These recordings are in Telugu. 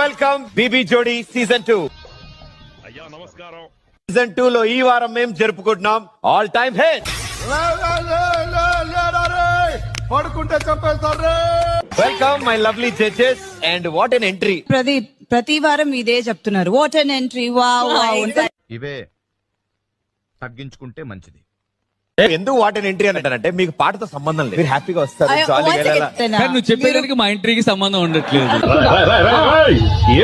వెల్కమ్ బీబీ జోడీ సీజన్ 2. అయ్యా నమస్కారం. సీజన్ 2 లో ఈ వారం మేము జరుపుకుంటున్నాం ఆల్ టైమ్ హిట్. పడుకుంటే చెప్పేస్తారు. Welcome my lovely judges and what an entry. ప్రతి వారం ఇదే చెప్తున్నారు. What an entry. ఇవే తగ్గించుకుంటే మంచిది. ఎందుకు వాట్ ఎన్ ఎంట్రీ అంటారంటే మీకు పాటతో సంబంధం లేదు, మీరు హ్యాపీగా వస్తారు, జాలీగా వెళ్ళాలా. కానీ నువ్వు చెప్పేదానికి మా ఎంట్రీకి సంబంధం ఉండట్లేదు.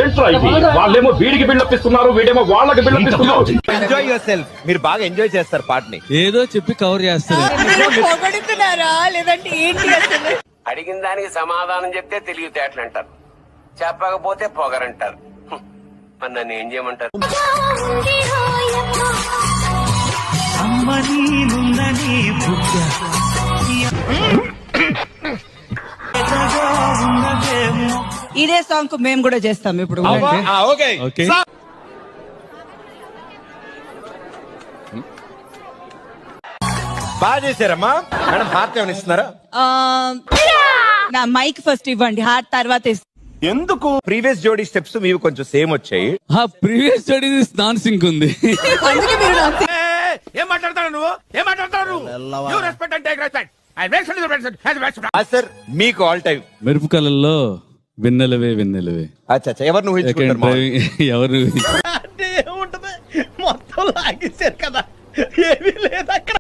ఏంట్రా ఇది? వాళ్ళేమో వీడికి బిల్డప్ ఇస్తున్నారు, వీడేమో వాళ్ళకి బిల్డప్ ఇస్తున్నారు. Enjoy your self. మీరు బాగా ఎంజాయ్ చేస్తారు పాటని. ఏదో చెప్పి కవర్ చేస్తారు. పొగడుతున్నారా లేదంటే ఏంటి అసలు? అడిగిన దానికి సమాధానం చెప్తే తెలివితేటలు అంటారు, చెప్పకపోతే పొగరంటారు. మరి నన్ను ఏం చేయమంటారు? ఇదే సాంగ్ మేము కూడా చేస్తాం ఇప్పుడు. Okay okay. బాగా చేశారమ్మా. మేడం హార్ట్ ఏమైనా ఇస్తున్నారా? నా మైక్ ఫస్ట్ ఇవ్వండి, హార్ట్ తర్వాత ఎందుకు? ప్రీవియస్ జోడీ స్టెప్స్ మీవి కొంచెం సేమ్ వచ్చాయి. ప్రీవియస్ స్టడీ నాన్ సింక్ ఉంది. అందుకే మీరు నాకు ఏం మాట్లాడతావు నువ్వు? ఏం మాట్లాడతావు? సార్ మీకు ఆల్ టైమ్ మెరుపు కళల్లో వెన్నెలవే వెన్నెలవే. అచ్చా ఎవరు నువ్వు ఎవరు మొత్తం లాగేశారు కదా, ఏమీ లేదు అక్కడ.